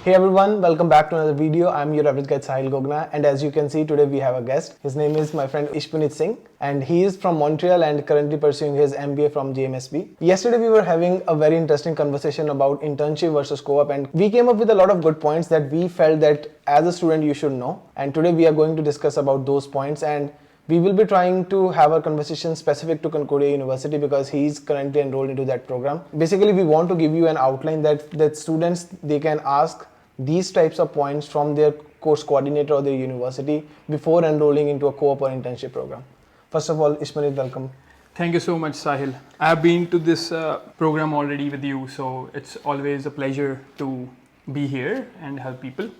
Hey everyone, welcome back to another video. I'm your average guide Sahil Gogna, and as you can see today we have a guest. His name is my friend Ishpunit Singh, and he is from Montreal and currently pursuing his MBA from JMSB. Yesterday we were having a very interesting conversation about internship versus co-op, and we came up with a lot of good points that we felt that as a student you should know. And today we are going to discuss about those points, and we will be trying to have a conversation specific to Concordia University because he is currently enrolled into that program. Basically, we want to give you an outline that students, they can ask these types of points from their course coordinator or their university before enrolling into a co-op or internship program. First of all, Ishmael, welcome. Thank you so much, Sahil. I have been to this program already with you, so it's always a pleasure to be here and help people.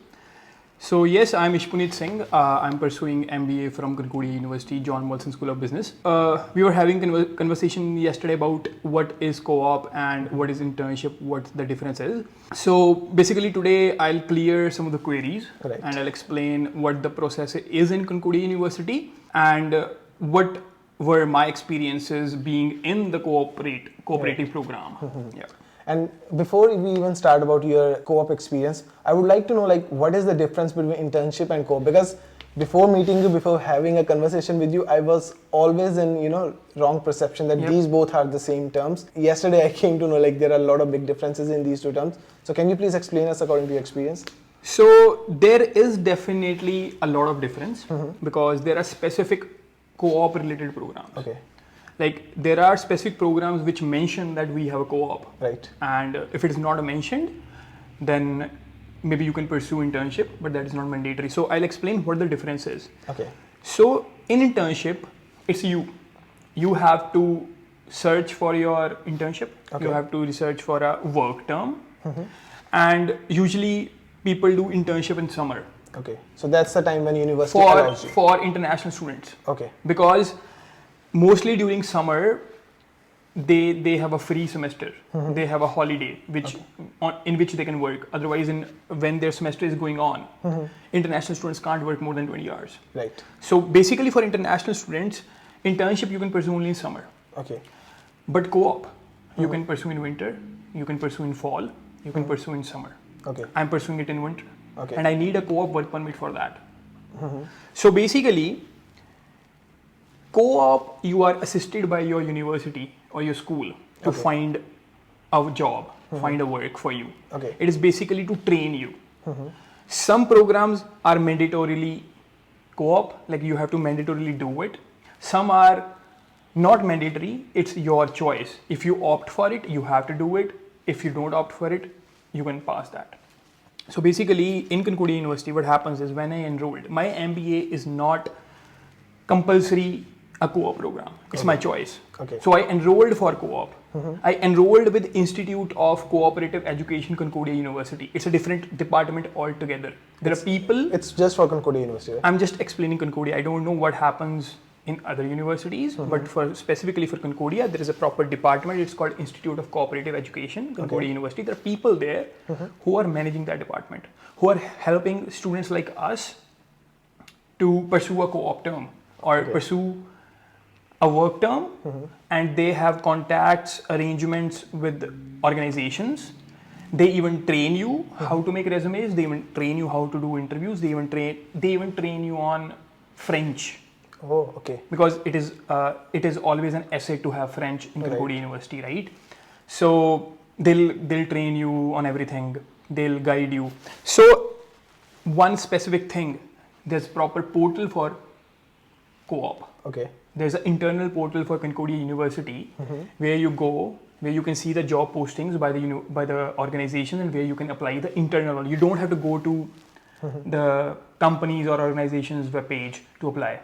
So yes, I'm Ishpunit Singh. I'm pursuing MBA from Concordia University, John Molson School of Business. We were having conversation yesterday about what is co-op and what is internship, what the difference is. So basically today I'll clear some of the queries. Correct. And I'll explain what the process is in Concordia University and what were my experiences being in the cooperative program. Yeah. And before we even start about your co-op experience, I would like to know what is the difference between internship and co-op? Because before meeting you, before having a conversation with you, I was always in wrong perception that these both are the same terms. Yesterday I came to know there are a lot of big differences in these two terms. So can you please explain us according to your experience? So there is definitely a lot of difference because there are specific co-op related programs. Okay. Like there are specific programs which mention that we have a co-op. Right. And if it is not mentioned, then maybe you can pursue internship, but that is not mandatory. So I'll explain what the difference is. Okay. So in internship, it's you. You have to search for your internship. Okay. You have to research for a work term. And usually people do internship in summer. Okay. So that's the time when university allows you. For international students. Okay. Because mostly during summer, they have a free semester. They have a holiday in which they can work. Otherwise, when their semester is going on, international students can't work more than 20 hours. Right. So basically for international students, internship you can pursue only in summer. Okay. But co-op, you can pursue in winter, you can pursue in fall, you can pursue in summer. Okay. I'm pursuing it in winter. Okay. And I need a co-op work permit for that. So basically, co-op, you are assisted by your university or your school to find a job, find a work for you. Okay. It is basically to train you. Some programs are mandatorily co-op, like you have to mandatorily do it. Some are not mandatory, it's your choice. If you opt for it, you have to do it. If you don't opt for it, you can pass that. So basically, in Concordia University, what happens is when I enrolled, my MBA is not compulsory a co-op program. It's my choice. Okay. So I enrolled for co-op. I enrolled with Institute of Cooperative Education, Concordia University. It's a different department altogether. There are people. It's just for Concordia University, right? I'm just explaining Concordia. I don't know what happens in other universities, but specifically for Concordia, there is a proper department. It's called Institute of Cooperative Education, Concordia University. There are people there who are managing that department, who are helping students like us to pursue a co-op term or pursue a work term, and they have contacts, arrangements with organizations. They even train you how to make resumes. They even train you how to do interviews. They even train you on French. Oh, okay. Because it is always an asset to have French in Concordia University, right? So they'll train you on everything. They'll guide you. So one specific thing, there's proper portal for co-op. Okay. There's an internal portal for Concordia University where you go, where you can see the job postings by the organization and where you can apply the internal one. You don't have to go to the companies or organizations webpage to apply.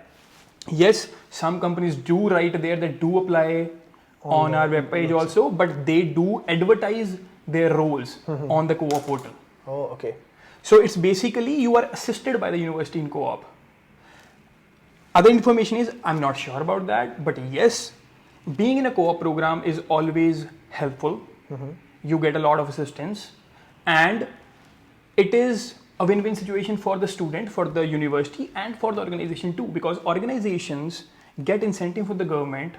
Yes, some companies do write there that do apply on our webpage also, but they do advertise their roles on the co-op portal. Oh, okay. So it's basically you are assisted by the university in co-op. Other information is, I'm not sure about that, but yes, being in a co-op program is always helpful. You get a lot of assistance, and it is a win-win situation for the student, for the university, and for the organization too, because organizations get incentive from the government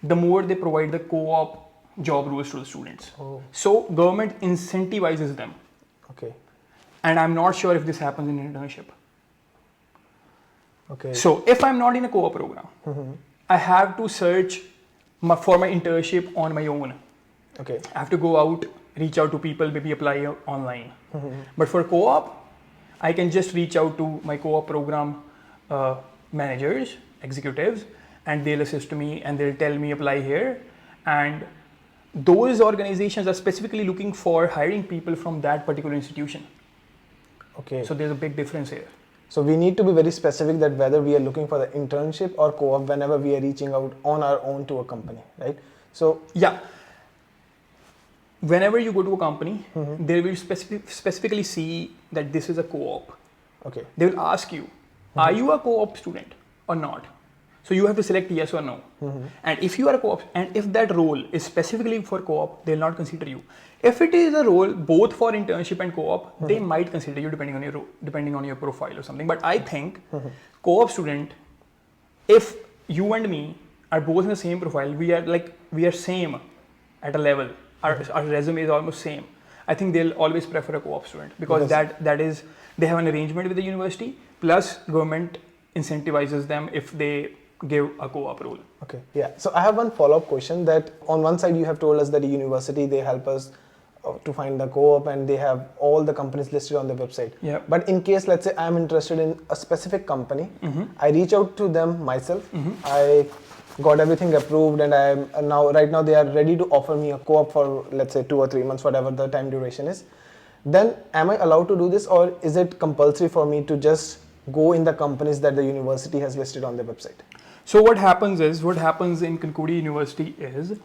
the more they provide the co-op job roles to the students. So government incentivizes them. Okay. And I'm not sure if this happens in internship. Okay. So if I'm not in a co-op program, I have to search for my internship on my own. Okay. I have to go out, reach out to people, maybe apply online. But for co-op, I can just reach out to my co-op program managers, executives, and they'll assist me and they'll tell me apply here. And those organizations are specifically looking for hiring people from that particular institution. Okay. So there's a big difference here. So we need to be very specific that whether we are looking for the internship or co-op whenever we are reaching out on our own to a company, right? So yeah, whenever you go to a company, they will specifically see that this is a co-op. okay. They will ask you, are you a co-op student or not? So you have to select yes or no. And if you are a co-op, and if that role is specifically for co-op, they'll not consider you. If it is a role both for internship and co-op, they might consider you depending on your profile or something. But I think co-op student, if you and me are both in the same profile, we are same at a level. Our resume is almost same. I think they'll always prefer a co-op student because that is they have an arrangement with the university. Plus, government incentivizes them if they give a co-op role. Okay. Yeah. So I have one follow-up question that on one side you have told us that the university, they help us to find the co-op and they have all the companies listed on the website. Yeah. But in case, let's say I'm interested in a specific company, I reach out to them myself. I got everything approved and right now they are ready to offer me a co-op for, let's say, 2 or 3 months, whatever the time duration is. Then am I allowed to do this, or is it compulsory for me to just go in the companies that the university has listed on their website? So what happens in Concordia University is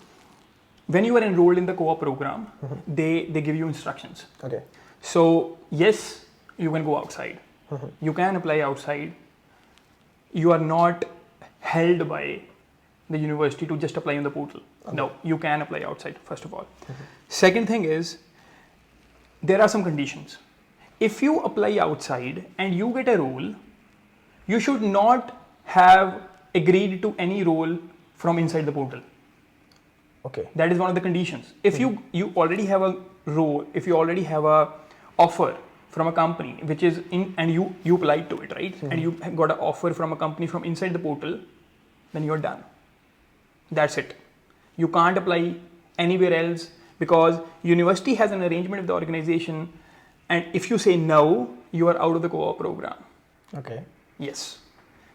when you are enrolled in the co-op program, they give you instructions. Okay. So yes, you can go outside. You can apply outside. You are not held by the university to just apply on the portal. Okay. No, you can apply outside, first of all. Second thing is, there are some conditions. If you apply outside and you get a role, you should not have agreed to any role from inside the portal. Okay. That is one of the conditions. If you already have a role, if you already have a offer from a company which is in, and you applied to it, right? And you got an offer from a company from inside the portal, then you're done. That's it. You can't apply anywhere else because university has an arrangement with the organization, and if you say no, you are out of the co-op program. Okay. Yes.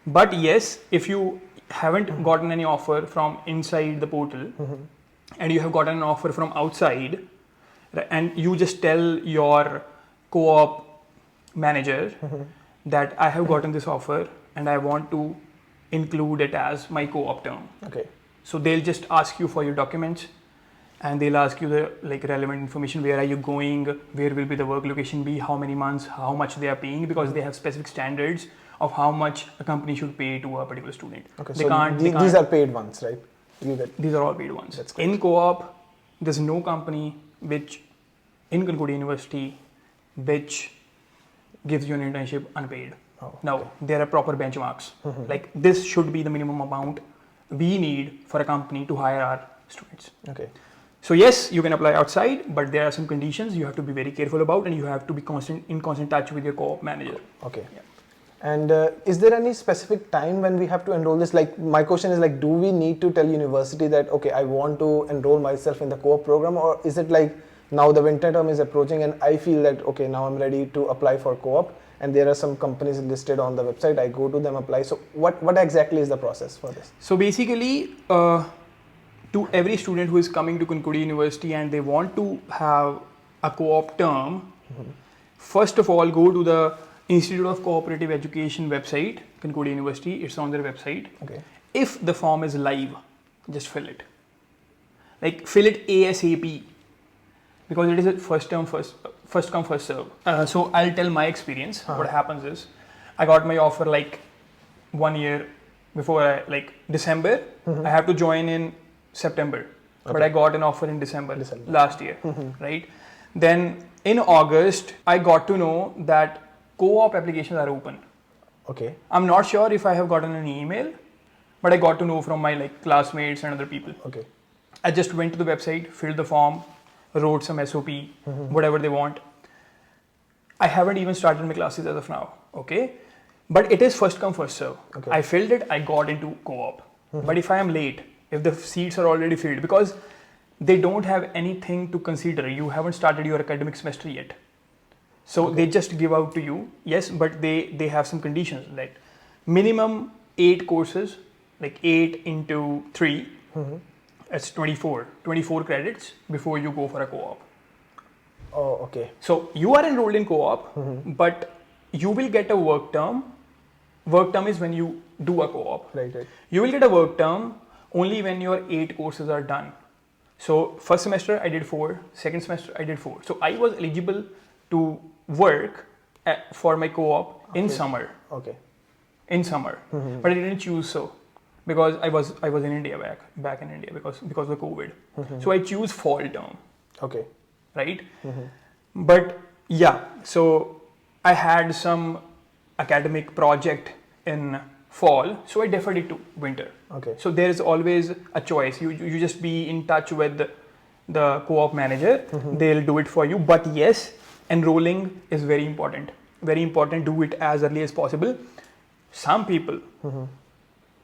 But yes, if you haven't gotten any offer from inside the portal and you have gotten an offer from outside, and you just tell your co-op manager that I have gotten this offer and I want to include it as my co-op term. Okay. So they'll just ask you for your documents and they'll ask you the relevant information. Where are you going? Where will be the work location be? How many months? How much they are paying? Because they have specific standards of how much a company should pay to a particular student. Okay. These are paid ones, right? These are all paid ones. That's great. In co-op, there's no company which in Concordia University which gives you an internship unpaid. Oh, no, okay. there are proper benchmarks. Like this should be the minimum amount we need for a company to hire our students. Okay. So yes, you can apply outside, but there are some conditions you have to be very careful about, and you have to be in constant touch with your co-op manager. Okay. Yeah. And is there any specific time when we have to enroll this? Like my question is do we need to tell university that, okay, I want to enroll myself in the co-op program, or is it like now the winter term is approaching and I feel that, okay, now I'm ready to apply for co-op and there are some companies listed on the website, I go to them, apply. So what exactly is the process for this? So basically, to every student who is coming to Concordia University and they want to have a co-op term, first of all, go to the Institute of Cooperative Education website, Concordia University, it's on their website. Okay. If the form is live, just fill it. Fill it ASAP because it is a first come, first serve. So I'll tell my experience. What happens is, I got my offer 1 year before, December. I have to join in September, but I got an offer in December. Last year, right? Then in August, I got to know that co-op applications are open. Okay. I'm not sure if I have gotten an email, but I got to know from my classmates and other people. Okay. I just went to the website, filled the form, wrote some SOP, whatever they want. I haven't even started my classes as of now. Okay, but it is first come first serve. Okay. I filled it. I got into co-op. But if I am late, if the seats are already filled, because they don't have anything to consider, you haven't started your academic semester yet. So they just give out to you, yes, but they have some conditions that minimum 8 courses, like 8 into 3, that's 24 credits before you go for a co-op. Oh, okay. So you are enrolled in co-op, but you will get a work term. Work term is when you do a co-op. Right. You will get a work term only when your 8 courses are done. So first semester I did 4, second semester I did 4. So I was eligible to work for my co-op in summer. Okay. In summer, but I didn't choose so because I was in India back in India because of COVID. So I choose fall term. Okay. Right? But yeah, so I had some academic project in fall, so I deferred it to winter. Okay. So there is always a choice. You just be in touch with the co-op manager. They'll do it for you. But yes, enrolling is very important. Very important. Do it as early as possible. Some people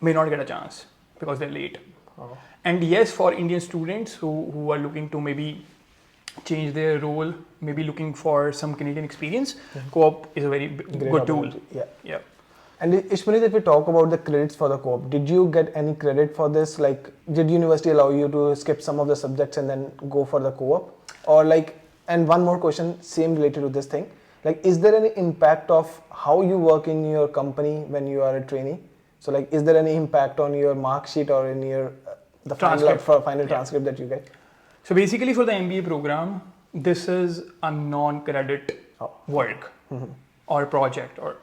may not get a chance because they're late. Oh. And yes, for Indian students who are looking to maybe change their role, maybe looking for some Canadian experience, co-op is a very good tool. Yeah. And Ishmael, if we talk about the credits for the co-op, did you get any credit for this? Like, did university allow you to skip some of the subjects and then go for the co-op? Or like, and one more question, same related to this thing. Like, is there any impact of how you work in your company when you are a trainee? So like, is there any impact on your mark sheet or in your the final transcript that you get? So basically for the MBA program, this is a non-credit work or project or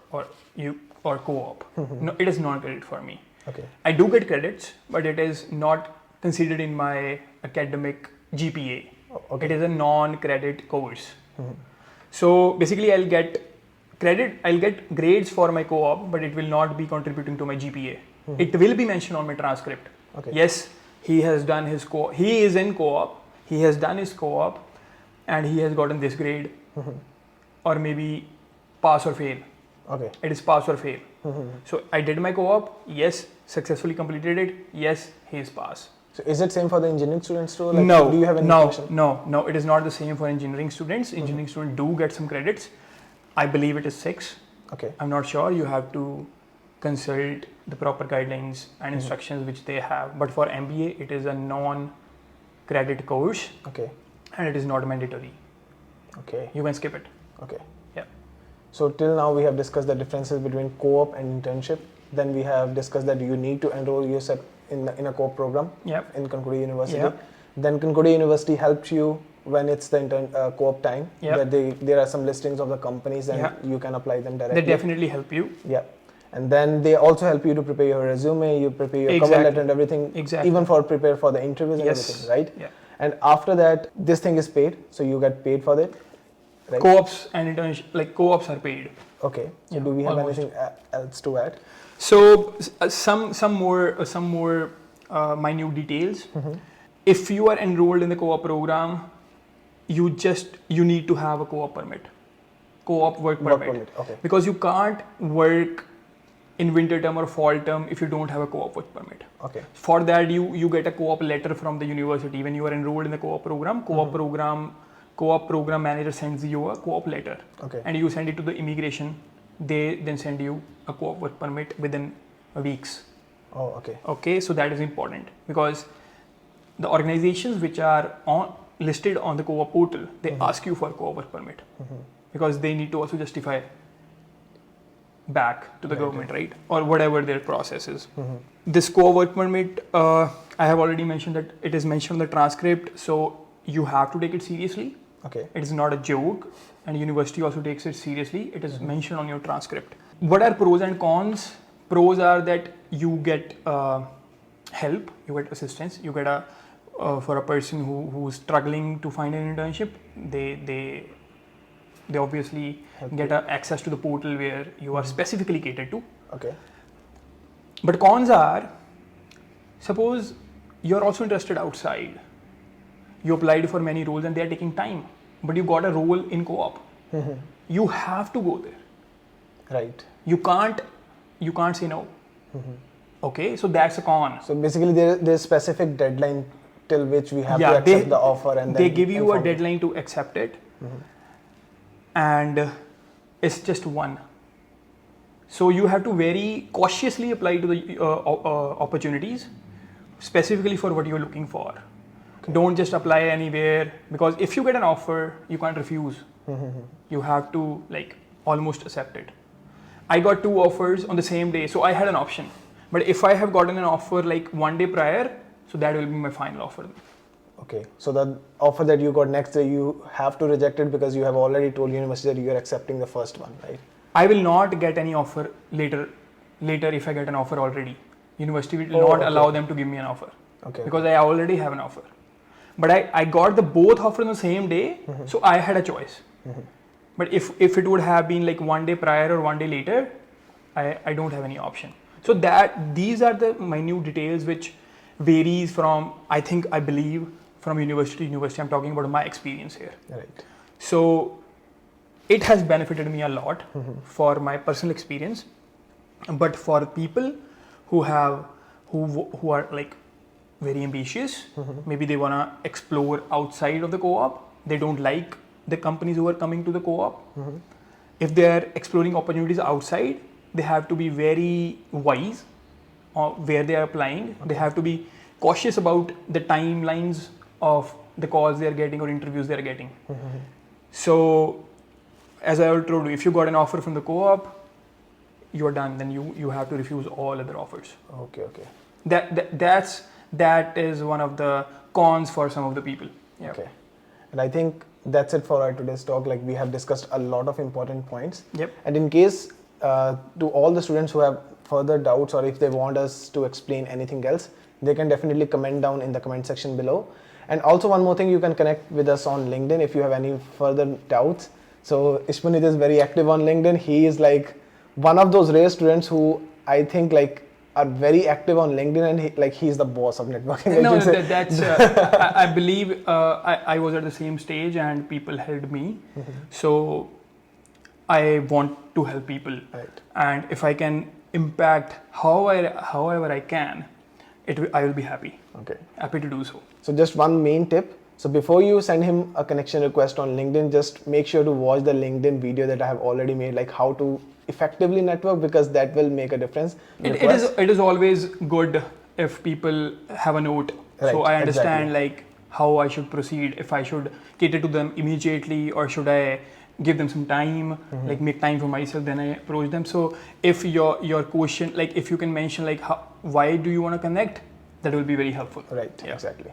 co-op. No, it is non-credit for me. Okay. I do get credits, but it is not considered in my academic GPA. Okay. It is a non-credit course. So basically I'll get grades for my co-op, but it will not be contributing to my GPA. It will be mentioned on my transcript. Okay. Yes, he has done his co-op. He is in co-op. He has done his co-op and he has gotten this grade or maybe pass or fail. Okay. It is pass or fail. So I did my co-op. Yes, successfully completed it. Yes, he is pass. So is it same for the engineering students too? Like, No, do you have any question? No, it is not the same for engineering students. Engineering students do get some credits. I believe it is 6. Okay. I'm not sure. You have to consult the proper guidelines and instructions which they have. But for MBA, it is a non-credit course. Okay. And it is not mandatory. Okay. You can skip it. Okay. Yeah. So till now we have discussed the differences between co-op and internship. Then we have discussed that you need to enroll yourself in a co-op program in Concordia University. Yep. Then Concordia University helps you when it's the co-op time. Yep. That there are some listings of the companies and you can apply them directly. They definitely help you. Yeah. And then they also help you to prepare your resume, you prepare your cover letter and everything. Exactly. Even prepare for the interviews and everything, right? Yeah. And after that, this thing is paid. So you get paid for it. Right? Co-ops and internship, like co-ops are paid. Okay. So do we have anything else to add? So some more minute details. If you are enrolled in the co-op program, you need to have a co-op permit, co-op work permit. Okay. Because you can't work in winter term or fall term if you don't have a co-op work permit. Okay. For that you get a co-op letter from the university when you are enrolled in the co-op program. Co-op program manager sends you a co-op letter. Okay. And you send it to the immigration. They then send you a co-op work permit within weeks. Oh, okay. Okay, so that is important because the organizations which are listed on the co-op portal, they ask you for co-op work permit because they need to also justify back to the government, right? Or whatever their process is. This co-op work permit, I have already mentioned that it is mentioned on the transcript, so you have to take it seriously. Okay. It is not a joke, and university also takes it seriously. It is mentioned on your transcript. What are pros and cons? Pros are that you get help, you get assistance, you get for a person who's struggling to find an internship, they obviously get access to the portal where you are specifically catered to. Okay. But cons are, suppose you're also interested outside. You applied for many roles and they are taking time, but you got a role in co-op. you have to go there. Right. You can't say no. Okay, so that's a con. So basically, there's specific deadline till which we have to Yeah, accept the offer, and they then give you a inform deadline to accept it, and it's just one. So you have to very cautiously apply to the opportunities, specifically for what you're looking for. Don't just apply anywhere, because if you get an offer, you can't refuse. You have to like almost accept it. I got 2 offers on the same day, so I had an option. But if I have gotten an offer like 1 day prior, so that will be my final offer. Okay, so the offer that you got next day, you have to reject it because you have already told university that you are accepting the first one, right? I will not get any offer later if I get an offer already. University will not allow them to give me an offer. Okay. Because I already have an offer. But I got the both offers on the same day, so I had a choice. But if it would have been like 1 day prior or 1 day later, I don't have any option. So these are the minute details which varies from, I believe, from university to university. I'm talking about my experience here. Right. So it has benefited me a lot for my personal experience. But for people who are like very ambitious, maybe they wanna explore outside of the co-op. They don't like the companies who are coming to the co-op. If they are exploring opportunities outside, they have to be very wise where they are applying. They have to be cautious about the timelines of the calls they are getting or interviews they are getting. So, as I already told you, if you got an offer from the co-op, you are done. Then you have to refuse all other offers. Okay. That is one of the cons for some of the people. Yeah. Okay. And I think that's it for our today's talk. Like, we have discussed a lot of important points. Yep. And in case to all the students who have further doubts, or if they want us to explain anything else, they can definitely comment down in the comment section below. And also one more thing, you can connect with us on LinkedIn if you have any further doubts. So Ishpanit is very active on LinkedIn. He is like one of those rare students who I think like are very active on LinkedIn, and he's the boss of networking. No, that's I believe I was at the same stage and people helped me. So I want to help people. Right. And if I can impact however I can, I will be happy. Okay. Happy to do so. So just one main tip. So before you send him a connection request on LinkedIn, just make sure to watch the LinkedIn video that I have already made, like how to effectively network, because that will make a difference. It is always good if people have a note. Right, so I understand exactly. like how I should proceed, if I should cater to them immediately or should I give them some time, like make time for myself, then I approach them. So if your question, like if you can mention like why do you want to connect, that will be very helpful. Right, yeah. Exactly.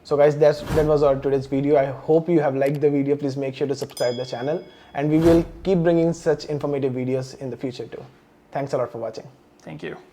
So guys, that was our today's video. I hope you have liked the video. Please make sure to subscribe the channel, and we will keep bringing such informative videos in the future too. Thanks a lot for watching. Thank you.